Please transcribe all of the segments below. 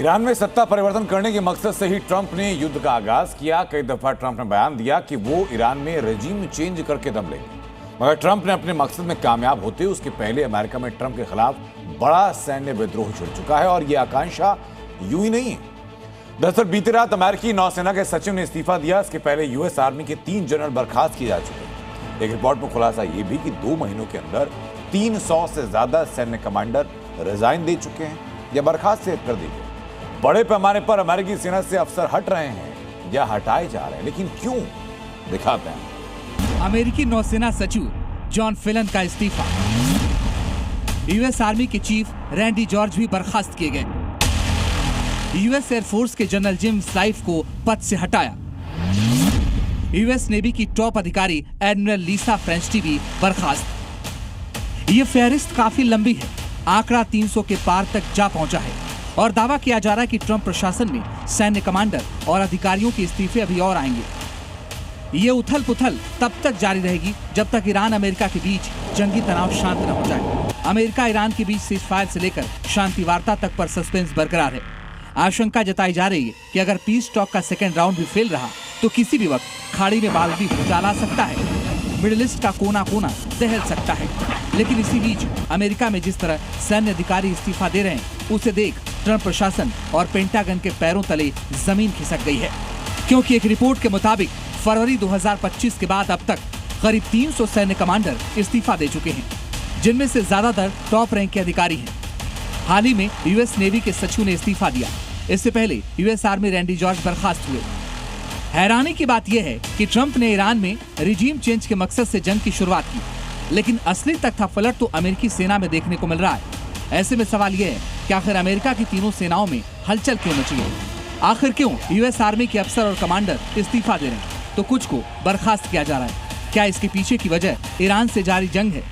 Iran में सत्ता परिवर्तन करने के मकसद से ही ट्रंप ने युद्ध का आगाज किया। कई दफा ट्रंप ने बयान दिया कि वो ईरान में रेजिम चेंज करके दम लेंगे, मगर ट्रंप ने अपने मकसद में कामयाब होते उसके पहले अमेरिका में ट्रंप के खिलाफ बड़ा सैन्य विद्रोह छिड़ चुका है और यह आकांक्षा यूं ही नहीं है। दरअसल बीती रात अमेरिकी नौसेना के सचिव ने इस्तीफा दिया। इसके पहले यूएस आर्मी के 3 जनरल बर्खास्त किए जा चुके हैं। एक रिपोर्ट में खुलासा यह भी कि 2 महीनों के अंदर 300 से ज्यादा सैन्य कमांडर रिजाइन दे चुके हैं या बर्खास्त कर दिए गए। बड़े पैमाने पर अमेरिकी सेना से अफसर हट रहे हैं या हटाए जा रहे हैं, लेकिन क्यों, दिखाते हैं। अमेरिकी नौसेना सचिव जॉन फेलन का इस्तीफा। यूएस आर्मी के चीफ रैंडी जॉर्ज भी बर्खास्त किए गए। यूएस एयरफोर्स के जनरल जेम्स लाइफ को पद से हटाया। यूएस नेवी की टॉप अधिकारी एडमिरल लीसा फ्रेंचटी भी बर्खास्त। ये फहरिस्त काफी लंबी है, आंकड़ा 300 के पार तक जा पहुंचा है और दावा किया जा रहा है कि ट्रंप प्रशासन में सैन्य कमांडर और अधिकारियों के इस्तीफे अभी और आएंगे। ये उथल पुथल तब तक जारी रहेगी जब तक ईरान अमेरिका के बीच जंगी तनाव शांत न हो जाए। अमेरिका ईरान के बीच सीजफायर से लेकर शांति वार्ता तक पर सस्पेंस बरकरार है। आशंका जताई जा रही है कि अगर पीस टॉक का सेकेंड राउंड भी फेल रहा तो किसी भी वक्त खाड़ी में बाल भी भूचाल आ सकता है। मिडिल ईस्ट का कोना कोना दहल सकता है। लेकिन इसी बीच अमेरिका में जिस तरह सैन्य अधिकारी इस्तीफा दे रहे हैं, उसे देख ट्रंप प्रशासन और पेंटागन के पैरों तले जमीन खिसक गई है, क्योंकि एक रिपोर्ट के मुताबिक फरवरी 2025 के बाद अब तक करीब 300 सैन्य कमांडर इस्तीफा दे चुके हैं, जिनमें से ज्यादातर टॉप रैंक के अधिकारी हैं। हाल ही में यूएस नेवी के सचिव ने इस्तीफा दिया। इससे पहले यूएस आर्मी रैंडी जॉर्ज बर्खास्त हुए। हैरानी की बात यह है कि ट्रंप ने ईरान में रिजीम चेंज के मकसद से जंग की शुरुआत की, लेकिन असली तख्तापलट तो अमेरिकी सेना में देखने को मिल रहा है। ऐसे में सवाल यह है कि आखिर अमेरिका की तीनों सेनाओं में हलचल क्यों मची है? आखिर क्यों यूएस आर्मी के अफसर और कमांडर इस्तीफा दे रहे हैं तो कुछ को बर्खास्त किया जा रहा है? क्या इसके पीछे की वजह ईरान से जारी जंग है?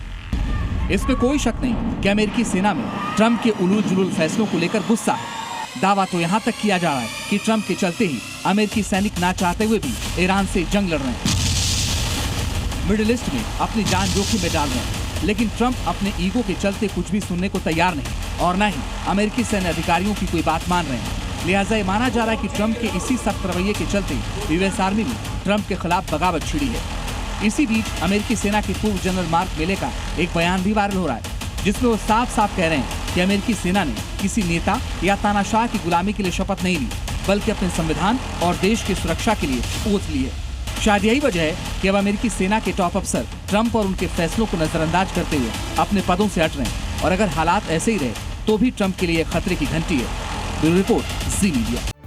इसमें कोई शक नहीं कि अमेरिकी सेना में ट्रंप के उलूल जुलूल फैसलों को लेकर गुस्सा है। दावा तो यहाँ तक किया जा रहा है कि ट्रंप के चलते ही अमेरिकी सैनिक ना चाहते हुए भी ईरान से जंग लड़ रहे हैं, मिडिल ईस्ट में अपनी जान जोखिम में डाल रहे हैं। लेकिन ट्रंप अपने ईगो के चलते कुछ भी सुनने को तैयार नहीं और न ही अमेरिकी सैन्य अधिकारियों की कोई बात मान रहे हैं। लिहाजा ये माना जा रहा है कि ट्रंप के इसी सख्त रवैये के चलते यूएस आर्मी में ट्रंप के खिलाफ बगावत छिड़ी है। इसी बीच अमेरिकी सेना के पूर्व जनरल मार्क मिले का एक बयान भी वायरल हो रहा है, जिसमें वो साफ साफ कह रहे हैं कि अमेरिकी सेना ने किसी नेता या तानाशाह की गुलामी के लिए शपथ नहीं ली, बल्कि अपने संविधान और देश की सुरक्षा के लिए ओथ ली है। शायद यही वजह है कि अब अमेरिकी सेना के टॉप अफसर ट्रंप और उनके फैसलों को नजरअंदाज करते हुए अपने पदों से हट रहे हैं और अगर हालात ऐसे ही रहे तो भी ट्रंप के लिए खतरे की घंटी है। ब्यूरो रिपोर्ट, जी मीडिया।